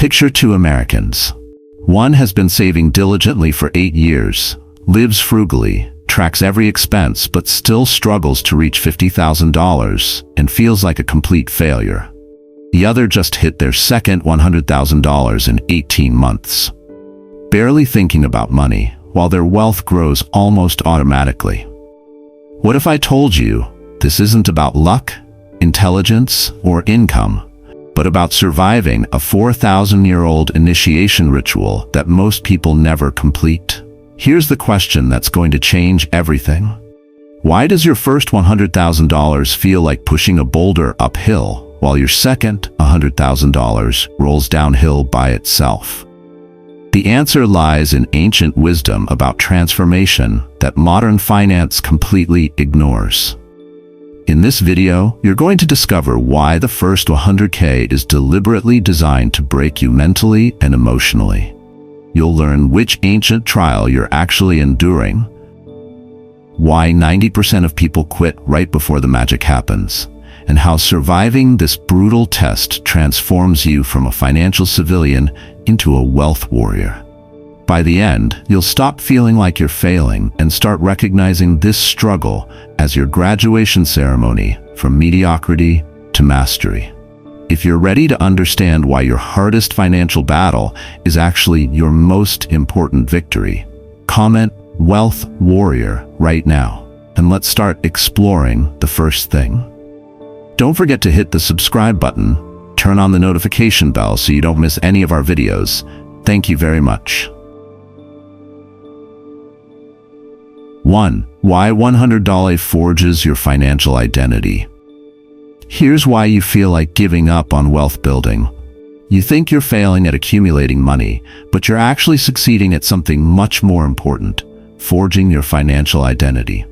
Picture two Americans. One has been saving diligently for 8 years, lives frugally, tracks every expense but still struggles to reach $50,000 and feels like a complete failure. The other just hit their second $100,000 in 18 months. Barely thinking about money, while their wealth grows almost automatically. What if I told you this isn't about luck, intelligence, or income, but about surviving a 4,000-year-old initiation ritual that most people never complete? Here's the question that's going to change everything. Why does your first $100,000 feel like pushing a boulder uphill, while your second $100,000 rolls downhill by itself? The answer lies in ancient wisdom about transformation that modern finance completely ignores. In this video, you're going to discover why the first 100K is deliberately designed to break you mentally and emotionally. You'll learn which ancient trial you're actually enduring, why 90% of people quit right before the magic happens, and how surviving this brutal test transforms you from a financial civilian into a wealth warrior. By the end, you'll stop feeling like you're failing and start recognizing this struggle as your graduation ceremony from mediocrity to mastery. If you're ready to understand why your hardest financial battle is actually your most important victory, comment "Wealth Warrior" right now, and let's start exploring the first thing. Don't forget to hit the subscribe button, turn on the notification bell so you don't miss any of our videos. Thank you very much. 1. Why $100 forges your financial identity. Here's why you feel like giving up on wealth building. You think you're failing at accumulating money, but you're actually succeeding at something much more important: forging your financial identity.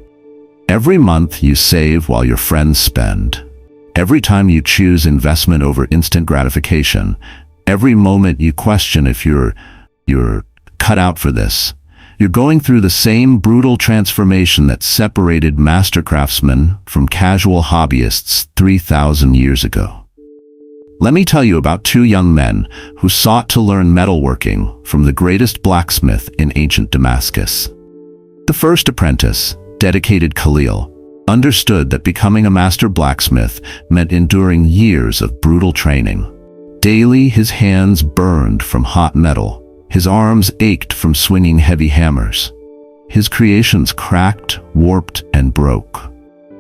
Every month you save while your friends spend. Every time you choose investment over instant gratification. Every moment you question if you're cut out for this. You're going through the same brutal transformation that separated master craftsmen from casual hobbyists 3,000 years ago. Let me tell you about two young men who sought to learn metalworking from the greatest blacksmith in ancient Damascus. The first apprentice, dedicated Khalil, understood that becoming a master blacksmith meant enduring years of brutal training. Daily, his hands burned from hot metal. His arms ached from swinging heavy hammers. His creations cracked, warped, and broke.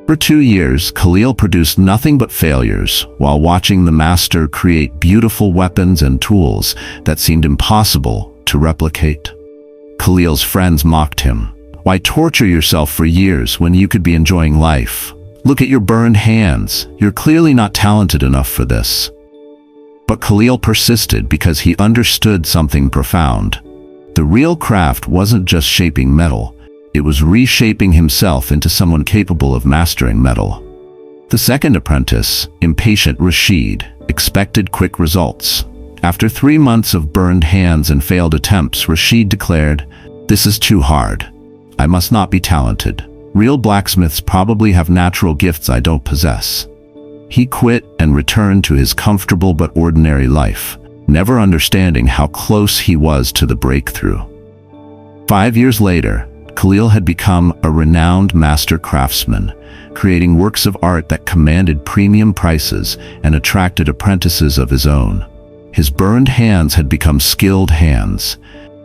For 2 years, Khalil produced nothing but failures while watching the master create beautiful weapons and tools that seemed impossible to replicate. Khalil's friends mocked him. Why torture yourself for years when you could be enjoying life? Look at your burned hands. You're clearly not talented enough for this. But Khalil persisted because he understood something profound. The real craft wasn't just shaping metal, it was reshaping himself into someone capable of mastering metal. The second apprentice, impatient Rashid, expected quick results. After 3 months of burned hands and failed attempts, Rashid declared, "This is too hard. I must not be talented. Real blacksmiths probably have natural gifts I don't possess." He quit and returned to his comfortable but ordinary life, never understanding how close he was to the breakthrough. 5 years later, Khalil had become a renowned master craftsman, creating works of art that commanded premium prices and attracted apprentices of his own. His burned hands had become skilled hands.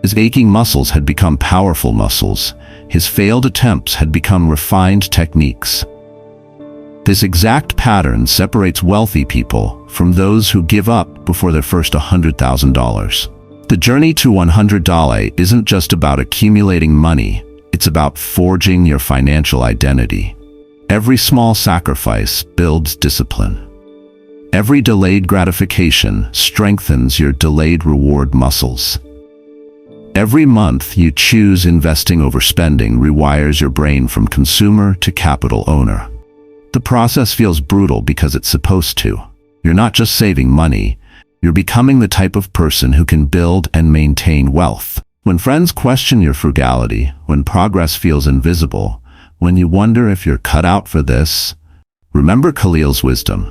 His aching muscles had become powerful muscles. His failed attempts had become refined techniques. This exact pattern separates wealthy people from those who give up before their first $100,000. The journey to $100 isn't just about accumulating money, it's about forging your financial identity. Every small sacrifice builds discipline. Every delayed gratification strengthens your delayed reward muscles. Every month you choose investing over spending rewires your brain from consumer to capital owner. The process feels brutal because it's supposed to. You're not just saving money, you're becoming the type of person who can build and maintain wealth. When friends question your frugality, when progress feels invisible, when you wonder if you're cut out for this, remember Khalil's wisdom.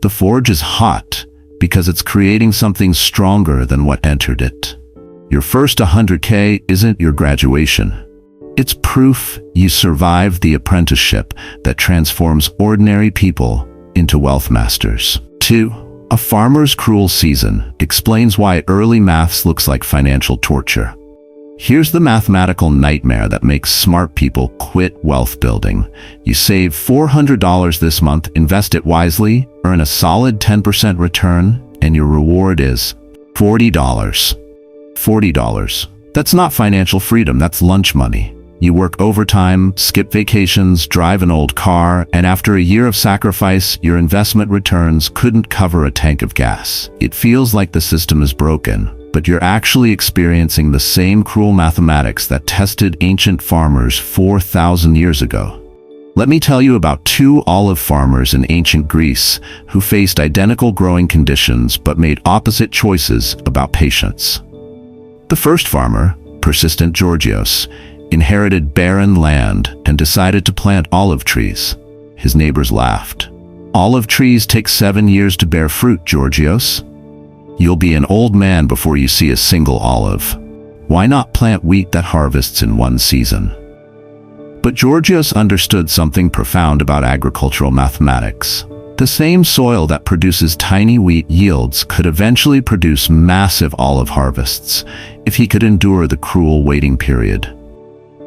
The forge is hot, because it's creating something stronger than what entered it. Your first 100K isn't your graduation. It's proof you survived the apprenticeship that transforms ordinary people into wealth masters. 2. A farmer's cruel season explains why early maths looks like financial torture. Here's the mathematical nightmare that makes smart people quit wealth building. You save $400 this month, invest it wisely, earn a solid 10% return, and your reward is $40. $40. That's not financial freedom, that's lunch money. You work overtime, skip vacations, drive an old car, and after a year of sacrifice, your investment returns couldn't cover a tank of gas. It feels like the system is broken, but you're actually experiencing the same cruel mathematics that tested ancient farmers 4,000 years ago. Let me tell you about 2 olive farmers in ancient Greece who faced identical growing conditions but made opposite choices about patience. The first farmer, persistent Georgios, inherited barren land and decided to plant olive trees. His neighbors laughed. "Olive trees take 7 years to bear fruit, Georgios. You'll be an old man before you see a single olive. Why not plant wheat that harvests in 1 season?" But Georgios understood something profound about agricultural mathematics. The same soil that produces tiny wheat yields could eventually produce massive olive harvests if he could endure the cruel waiting period.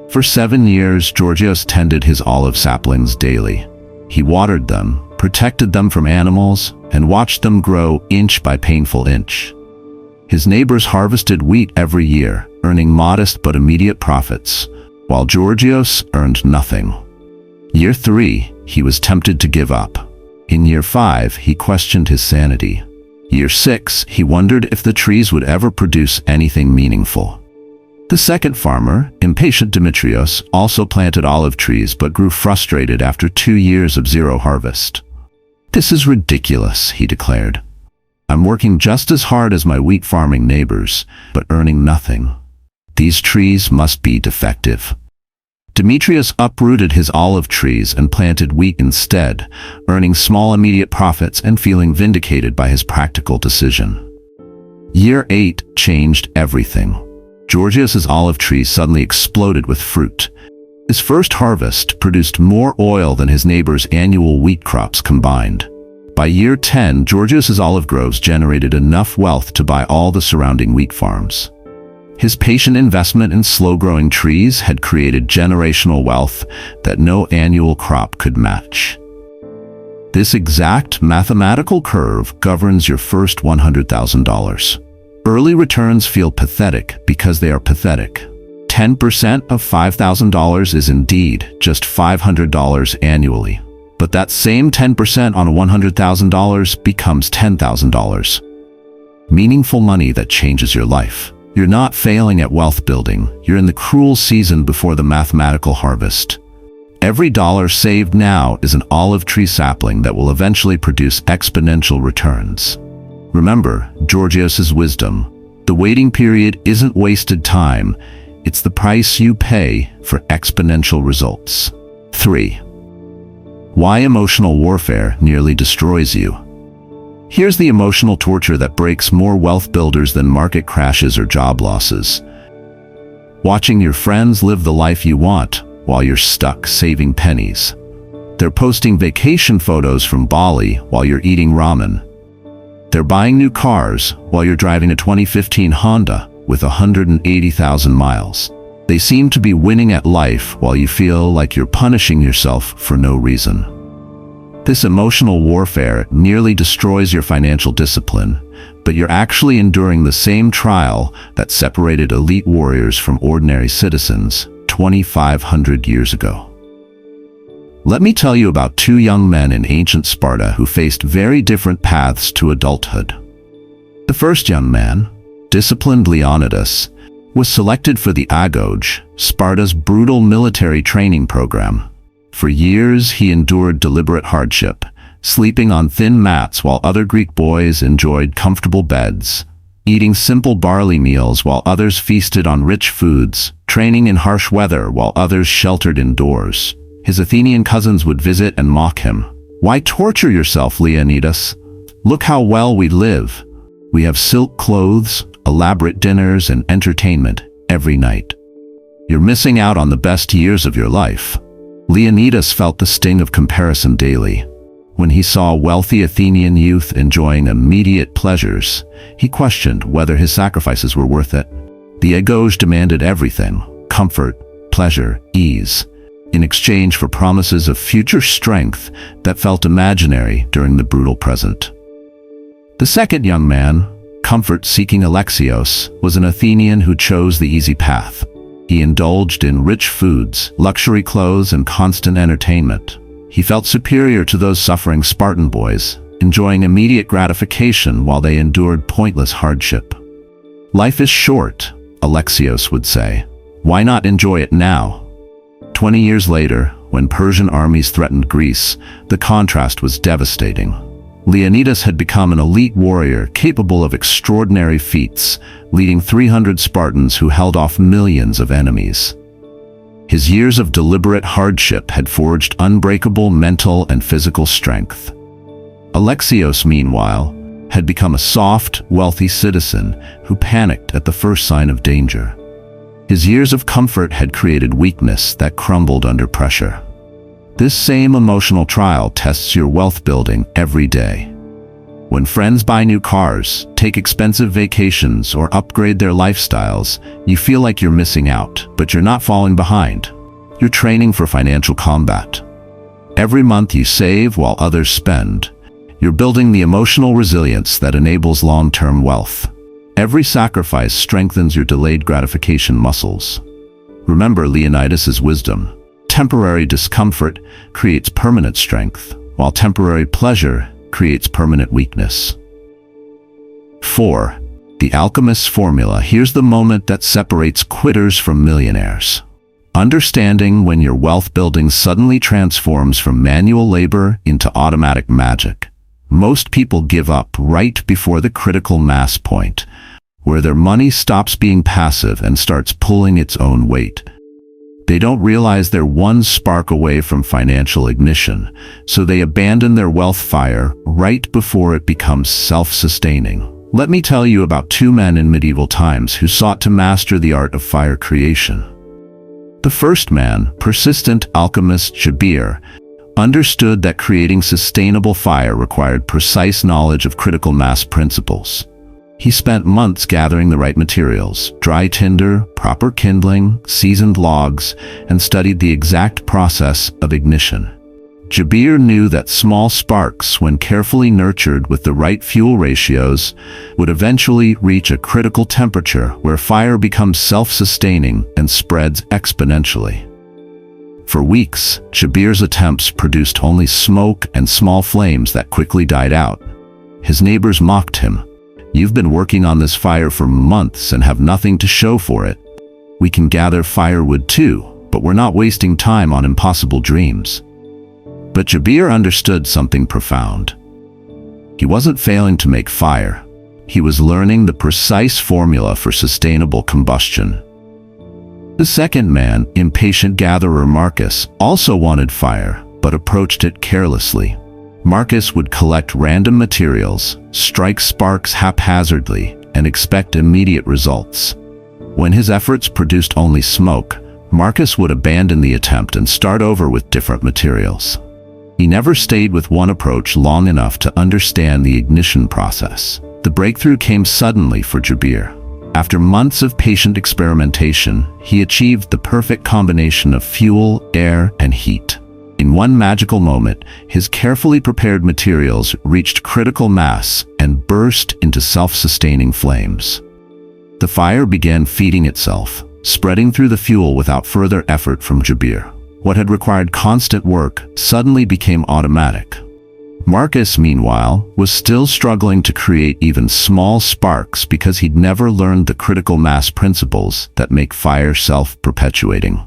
For 7 years, Georgios tended his olive saplings daily. He watered them, protected them from animals, and watched them grow inch by painful inch. His neighbors harvested wheat every year, earning modest but immediate profits, while Georgios earned nothing. Year 3, he was tempted to give up. In year 5, he questioned his sanity. Year 6, he wondered if the trees would ever produce anything meaningful. The second farmer, impatient Demetrios, also planted olive trees but grew frustrated after 2 years of zero harvest. "This is ridiculous," he declared. "I'm working just as hard as my wheat farming neighbors, but earning nothing. These trees must be defective." Demetrius uprooted his olive trees and planted wheat instead, earning small immediate profits and feeling vindicated by his practical decision. Year 8 changed everything. Georgios's olive trees suddenly exploded with fruit. His first harvest produced more oil than his neighbor's annual wheat crops combined. By year 10, Georgios's olive groves generated enough wealth to buy all the surrounding wheat farms. His patient investment in slow-growing trees had created generational wealth that no annual crop could match. This exact mathematical curve governs your first $100,000. Early returns feel pathetic because they are pathetic. 10% of $5,000 is indeed just $500 annually. But that same 10% on $100,000 becomes $10,000. Meaningful money that changes your life. You're not failing at wealth building. You're in the cruel season before the mathematical harvest. Every dollar saved now is an olive tree sapling that will eventually produce exponential returns. Remember Georgios's wisdom. The waiting period isn't wasted time. It's the price you pay for exponential results. 3. Why emotional warfare nearly destroys you. Here's the emotional torture that breaks more wealth builders than market crashes or job losses. Watching your friends live the life you want while you're stuck saving pennies. They're posting vacation photos from Bali while you're eating ramen. They're buying new cars while you're driving a 2015 Honda with 180,000 miles. They seem to be winning at life while you feel like you're punishing yourself for no reason. This emotional warfare nearly destroys your financial discipline, but you're actually enduring the same trial that separated elite warriors from ordinary citizens 2,500 years ago. Let me tell you about 2 young men in ancient Sparta who faced very different paths to adulthood. The first young man, disciplined Leonidas, was selected for the Agoge, Sparta's brutal military training program. For years, he endured deliberate hardship, sleeping on thin mats while other Greek boys enjoyed comfortable beds, eating simple barley meals while others feasted on rich foods, training in harsh weather while others sheltered indoors. His Athenian cousins would visit and mock him. "Why torture yourself, Leonidas? Look how well we live. We have silk clothes, elaborate dinners, and entertainment every night. You're missing out on the best years of your life. Leonidas felt the sting of comparison daily. When he saw wealthy Athenian youth enjoying immediate pleasures, he questioned whether his sacrifices were worth it. The Agos demanded everything: comfort, pleasure, ease, in exchange for promises of future strength that felt imaginary during the brutal present. The second young man, comfort-seeking Alexios, was an Athenian who chose the easy path. He indulged in rich foods, luxury clothes, and constant entertainment. He felt superior to those suffering Spartan boys, enjoying immediate gratification while they endured pointless hardship. Life is short, Alexios would say. Why not enjoy it now? 20 years later, when Persian armies threatened Greece, the contrast was devastating. Leonidas had become an elite warrior capable of extraordinary feats, leading 300 Spartans who held off millions of enemies. His years of deliberate hardship had forged unbreakable mental and physical strength. Alexios, meanwhile, had become a soft, wealthy citizen who panicked at the first sign of danger. His years of comfort had created weakness that crumbled under pressure. This same emotional trial tests your wealth building every day. When friends buy new cars, take expensive vacations, or upgrade their lifestyles, you feel like you're missing out, but you're not falling behind. You're training for financial combat. Every month you save while others spend. You're building the emotional resilience that enables long-term wealth. Every sacrifice strengthens your delayed gratification muscles. Remember Leonidas's wisdom. Temporary discomfort creates permanent strength, while temporary pleasure creates permanent weakness. 4. The Alchemist's formula. Here's the moment that separates quitters from millionaires. Understanding when your wealth building suddenly transforms from manual labor into automatic magic. Most people give up right before the critical mass point, where their money stops being passive and starts pulling its own weight. They don't realize they're one spark away from financial ignition, so they abandon their wealth fire right before it becomes self-sustaining. Let me tell you about two men in medieval times who sought to master the art of fire creation. The first man, persistent alchemist Jabir, understood that creating sustainable fire required precise knowledge of critical mass principles. He spent months gathering the right materials: dry tinder, proper kindling, seasoned logs, and studied the exact process of ignition. Jabir knew that small sparks, when carefully nurtured with the right fuel ratios, would eventually reach a critical temperature where fire becomes self-sustaining and spreads exponentially. For weeks, Jabir's attempts produced only smoke and small flames that quickly died out. His neighbors mocked him. "You've been working on this fire for months and have nothing to show for it. We can gather firewood too, but we're not wasting time on impossible dreams." But Jabir understood something profound. He wasn't failing to make fire. He was learning the precise formula for sustainable combustion. The second man, impatient gatherer Marcus, also wanted fire, but approached it carelessly. Marcus would collect random materials, strike sparks haphazardly, and expect immediate results. When his efforts produced only smoke, Marcus would abandon the attempt and start over with different materials. He never stayed with one approach long enough to understand the ignition process. The breakthrough came suddenly for Jabir. After months of patient experimentation, he achieved the perfect combination of fuel, air, and heat. In one magical moment, his carefully prepared materials reached critical mass and burst into self-sustaining flames. The fire began feeding itself, spreading through the fuel without further effort from Jabir. What had required constant work suddenly became automatic. Marcus, meanwhile, was still struggling to create even small sparks because he'd never learned the critical mass principles that make fire self-perpetuating.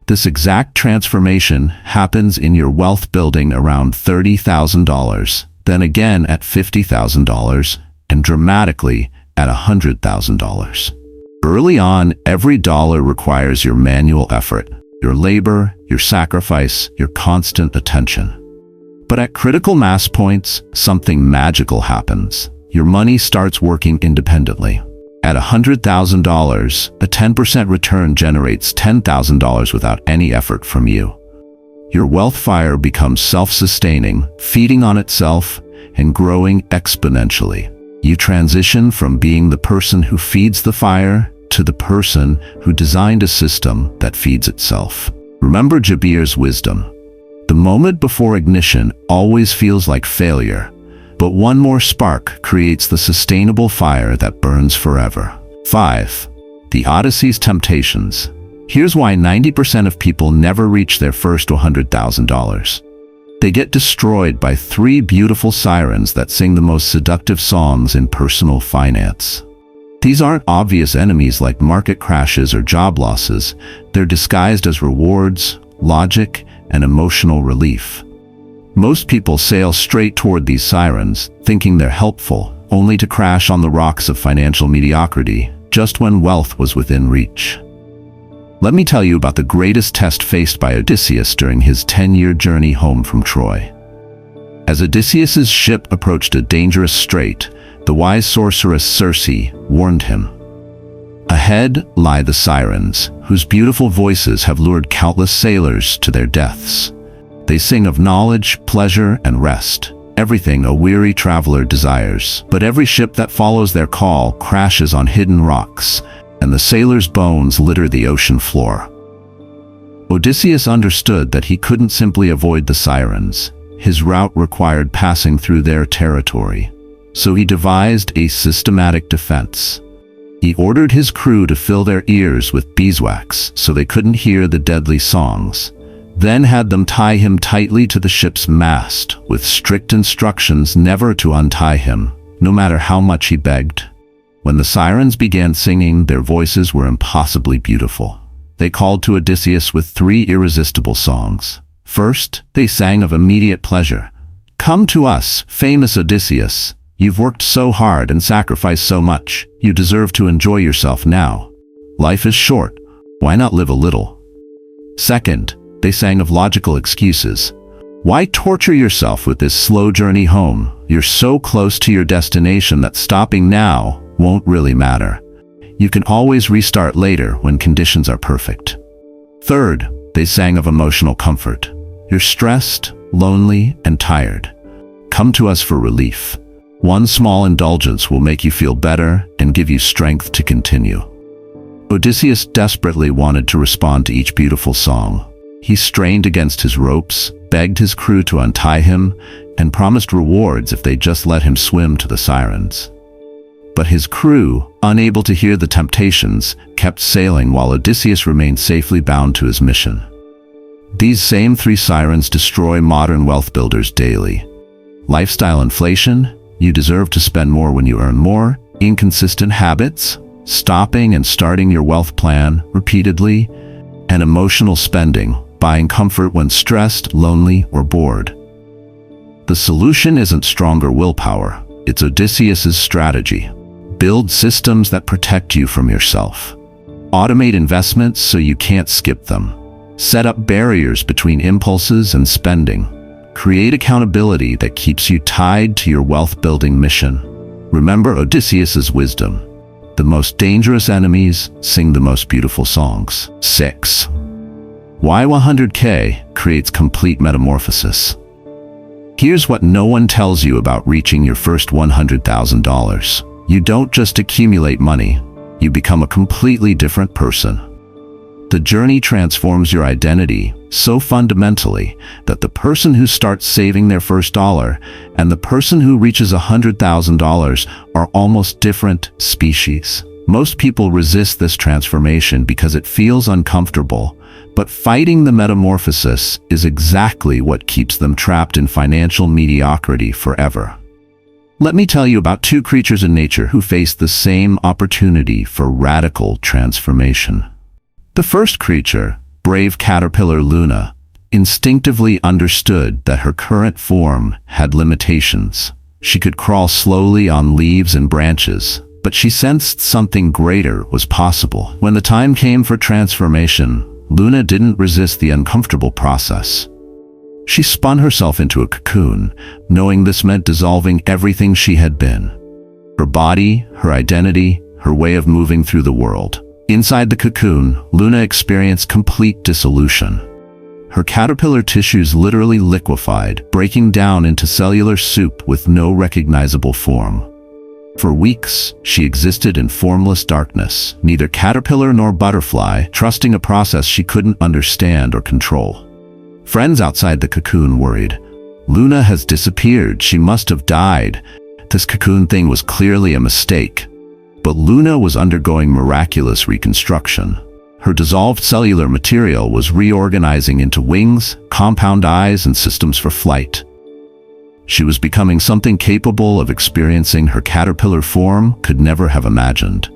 This exact transformation happens in your wealth building around $30,000, then again at $50,000, and dramatically at $100,000. Early on, every dollar requires your manual effort, your labor, your sacrifice, your constant attention. But at critical mass points, something magical happens. Your money starts working independently. At $100,000, a 10% return generates $10,000 without any effort from you. Your wealth fire becomes self-sustaining, feeding on itself, and growing exponentially. You transition from being the person who feeds the fire to the person who designed a system that feeds itself. Remember Jabir's wisdom. The moment before ignition always feels like failure, but one more spark creates the sustainable fire that burns forever. 5. The Odyssey's temptations. Here's why 90% of people never reach their first $100,000. They get destroyed by 3 beautiful sirens that sing the most seductive songs in personal finance. These aren't obvious enemies like market crashes or job losses. They're disguised as rewards, logic, and emotional relief. Most people sail straight toward these sirens, thinking they're helpful, only to crash on the rocks of financial mediocrity, just when wealth was within reach. Let me tell you about the greatest test faced by Odysseus during his 10-year journey home from Troy. As Odysseus's ship approached a dangerous strait, the wise sorceress Circe warned him. Ahead lie the sirens, whose beautiful voices have lured countless sailors to their deaths. They sing of knowledge, pleasure, and rest, everything a weary traveler desires. But every ship that follows their call crashes on hidden rocks, and the sailors' bones litter the ocean floor. Odysseus understood that he couldn't simply avoid the sirens. His route required passing through their territory. So he devised a systematic defense. He ordered his crew to fill their ears with beeswax so they couldn't hear the deadly songs, then had them tie him tightly to the ship's mast with strict instructions never to untie him, no matter how much he begged. When the sirens began singing, their voices were impossibly beautiful. They called to Odysseus with 3 irresistible songs. First, they sang of immediate pleasure. "Come to us, famous Odysseus. You've worked so hard and sacrificed so much. You deserve to enjoy yourself now. Life is short. Why not live a little?" Second, they sang of logical excuses. "Why torture yourself with this slow journey home? You're so close to your destination that stopping now won't really matter. You can always restart later when conditions are perfect." Third, they sang of emotional comfort. "You're stressed, lonely, and tired. Come to us for relief. One small indulgence will make you feel better and give you strength to continue." Odysseus desperately wanted to respond to each beautiful song. He strained against his ropes, begged his crew to untie him, and promised rewards if they just let him swim to the sirens. But his crew, unable to hear the temptations, kept sailing while Odysseus remained safely bound to his mission. These same 3 sirens destroy modern wealth builders daily. Lifestyle inflation, you deserve to spend more when you earn more. Inconsistent habits, stopping and starting your wealth plan repeatedly. And emotional spending, buying comfort when stressed, lonely, or bored. The solution isn't stronger willpower, it's Odysseus's strategy. Build systems that protect you from yourself. Automate investments so you can't skip them. Set up barriers between impulses and spending. Create accountability that keeps you tied to your wealth-building mission. Remember Odysseus's wisdom. The most dangerous enemies sing the most beautiful songs. 6. Why 100K creates complete metamorphosis. Here's what no one tells you about reaching your first $100,000. You don't just accumulate money, you become a completely different person. The journey transforms your identity so fundamentally that the person who starts saving their first dollar and the person who reaches $100,000 are almost different species. Most people resist this transformation because it feels uncomfortable, but fighting the metamorphosis is exactly what keeps them trapped in financial mediocrity forever. Let me tell you about 2 creatures in nature who face the same opportunity for radical transformation. The first creature, brave caterpillar Luna, instinctively understood that her current form had limitations. She could crawl slowly on leaves and branches, but she sensed something greater was possible. When the time came for transformation, Luna didn't resist the uncomfortable process. She spun herself into a cocoon, knowing this meant dissolving everything she had been. Her body, her identity, her way of moving through the world. Inside the cocoon, Luna experienced complete dissolution. Her caterpillar tissues literally liquefied, breaking down into cellular soup with no recognizable form. For weeks, she existed in formless darkness, neither caterpillar nor butterfly, trusting a process she couldn't understand or control. Friends outside the cocoon worried. Luna has disappeared. She must have died. This cocoon thing was clearly a mistake. But Luna was undergoing miraculous reconstruction. Her dissolved cellular material was reorganizing into wings, compound eyes, and systems for flight. She was becoming something capable of experiencing her caterpillar form could never have imagined.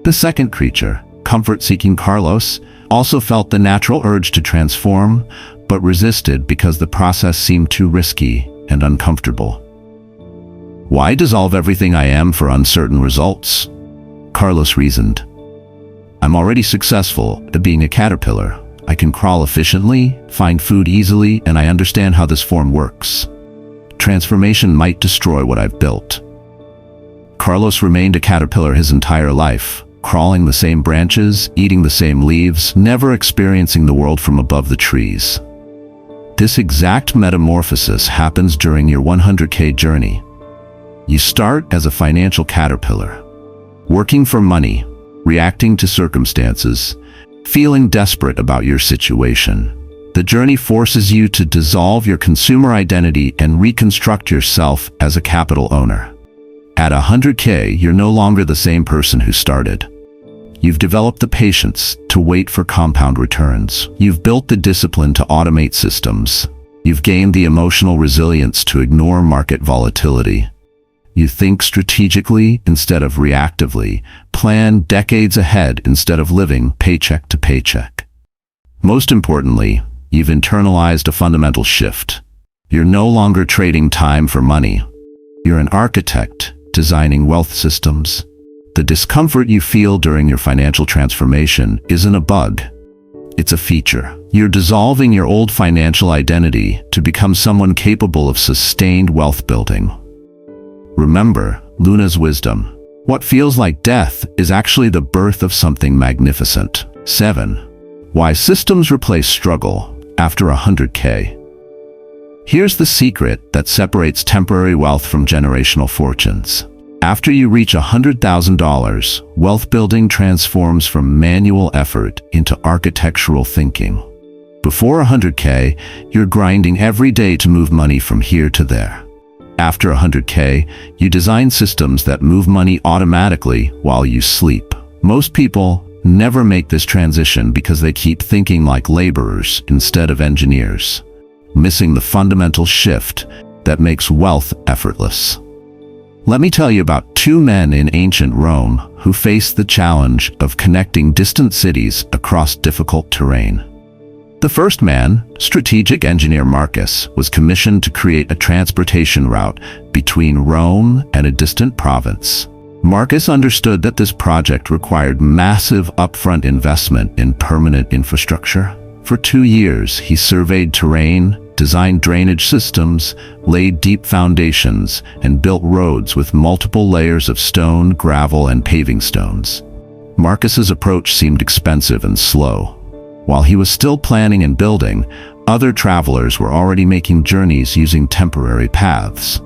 The second creature, comfort-seeking Carlos, also felt the natural urge to transform, but resisted because the process seemed too risky and uncomfortable. Why dissolve everything I am for uncertain results? Carlos reasoned. I'm already successful at being a caterpillar. I can crawl efficiently, find food easily, and I understand how this form works. Transformation might destroy what I've built. Carlos remained a caterpillar his entire life, crawling the same branches, eating the same leaves, never experiencing the world from above the trees. This exact metamorphosis happens during your 100K journey. You start as a financial caterpillar, working for money, reacting to circumstances, feeling desperate about your situation. The journey forces you to dissolve your consumer identity and reconstruct yourself as a capital owner. At 100K, you're no longer the same person who started. You've developed the patience to wait for compound returns. You've built the discipline to automate systems. You've gained the emotional resilience to ignore market volatility. You think strategically instead of reactively, plan decades ahead instead of living paycheck to paycheck. Most importantly, you've internalized a fundamental shift. You're no longer trading time for money. You're an architect designing wealth systems. The discomfort you feel during your financial transformation isn't a bug. It's a feature. You're dissolving your old financial identity to become someone capable of sustained wealth building. Remember Luna's wisdom. What feels like death is actually the birth of something magnificent. 7. Why systems replace struggle after 100K. Here's the secret that separates temporary wealth from generational fortunes. After you reach $100,000, wealth building transforms from manual effort into architectural thinking. Before 100K, you're grinding every day to move money from here to there. After 100K, you design systems that move money automatically while you sleep. Most people never make this transition because they keep thinking like laborers instead of engineers, missing the fundamental shift that makes wealth effortless. Let me tell you about two men in ancient Rome who faced the challenge of connecting distant cities across difficult terrain. The first man, strategic engineer Marcus, was commissioned to create a transportation route between Rome and a distant province. Marcus understood that this project required massive upfront investment in permanent infrastructure. For 2 years, he surveyed terrain, designed drainage systems, laid deep foundations, and built roads with multiple layers of stone, gravel, and paving stones. Marcus's approach seemed expensive and slow. While he was still planning and building, other travelers were already making journeys using temporary paths.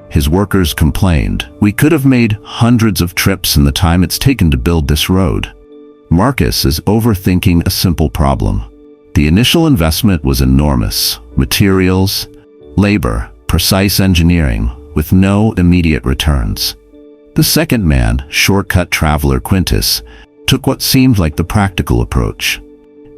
His workers complained, "We could have made hundreds of trips in the time it's taken to build this road." Marcus is overthinking a simple problem. The initial investment was enormous: materials, labor, precise engineering, with no immediate returns. The second man, shortcut traveler Quintus, took what seemed like the practical approach.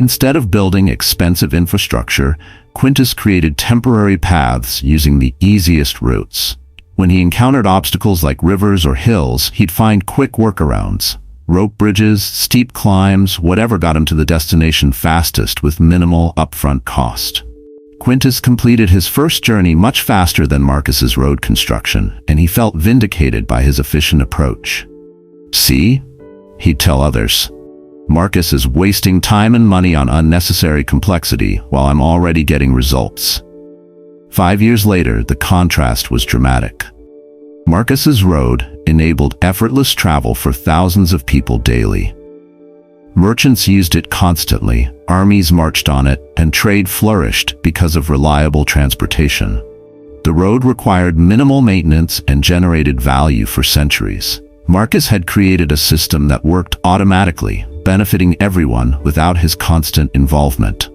Instead of building expensive infrastructure, Quintus created temporary paths using the easiest routes. When he encountered obstacles like rivers or hills, he'd find quick workarounds. Rope bridges, steep climbs, whatever got him to the destination fastest with minimal upfront cost. Quintus completed his first journey much faster than Marcus's road construction, and he felt vindicated by his efficient approach. "See?" he'd tell others. Marcus is wasting time and money on unnecessary complexity while I'm already getting results. 5 years later, the contrast was dramatic. Marcus's road enabled effortless travel for thousands of people daily. Merchants used it constantly, armies marched on it, and trade flourished because of reliable transportation. The road required minimal maintenance and generated value for centuries. Marcus had created a system that worked automatically, benefiting everyone without his constant involvement.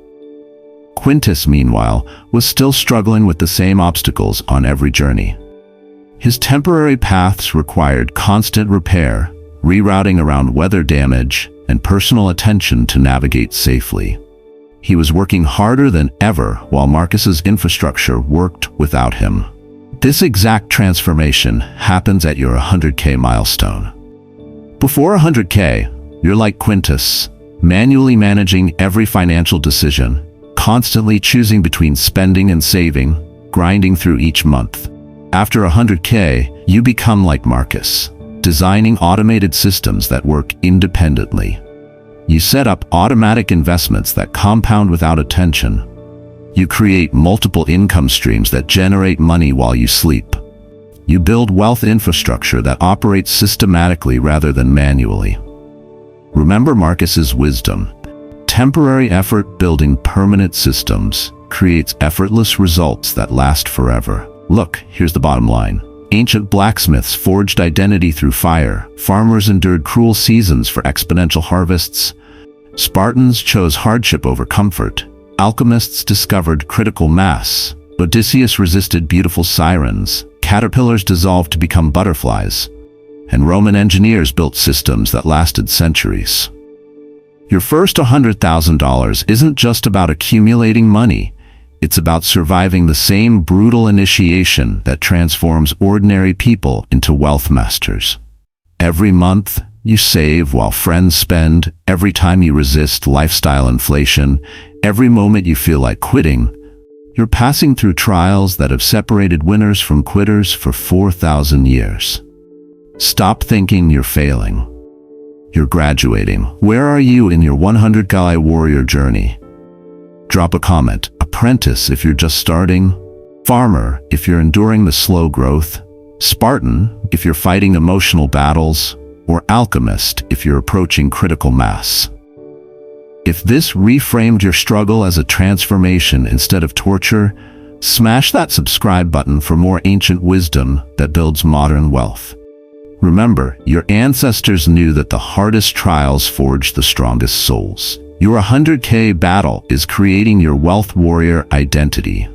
Quintus, meanwhile, was still struggling with the same obstacles on every journey. His temporary paths required constant repair, rerouting around weather damage, and personal attention to navigate safely. He was working harder than ever while Marcus's infrastructure worked without him. This exact transformation happens at your 100K milestone. Before 100K, you're like Quintus, manually managing every financial decision, constantly choosing between spending and saving, grinding through each month. After 100K, you become like Marcus, designing automated systems that work independently. You set up automatic investments that compound without attention. You create multiple income streams that generate money while you sleep. You build wealth infrastructure that operates systematically rather than manually. Remember Marcus's wisdom. Temporary effort building permanent systems creates effortless results that last forever. Look, here's the bottom line. Ancient blacksmiths forged identity through fire. Farmers endured cruel seasons for exponential harvests. Spartans chose hardship over comfort. Alchemists discovered critical mass. Odysseus resisted beautiful sirens. Caterpillars dissolved to become butterflies. And Roman engineers built systems that lasted centuries. Your first $100,000 isn't just about accumulating money. It's about surviving the same brutal initiation that transforms ordinary people into wealth masters. Every month, you save while friends spend. Every time you resist lifestyle inflation, every moment you feel like quitting, you're passing through trials that have separated winners from quitters for 4,000 years. Stop thinking you're failing. You're graduating. Where are you in your 100K warrior journey? Drop a comment. Apprentice if you're just starting. Farmer if you're enduring the slow growth. Spartan if you're fighting emotional battles. Or alchemist if you're approaching critical mass. If this reframed your struggle as a transformation instead of torture, smash that subscribe button for more ancient wisdom that builds modern wealth. Remember, your ancestors knew that the hardest trials forged the strongest souls. Your 100K battle is creating your wealth warrior identity.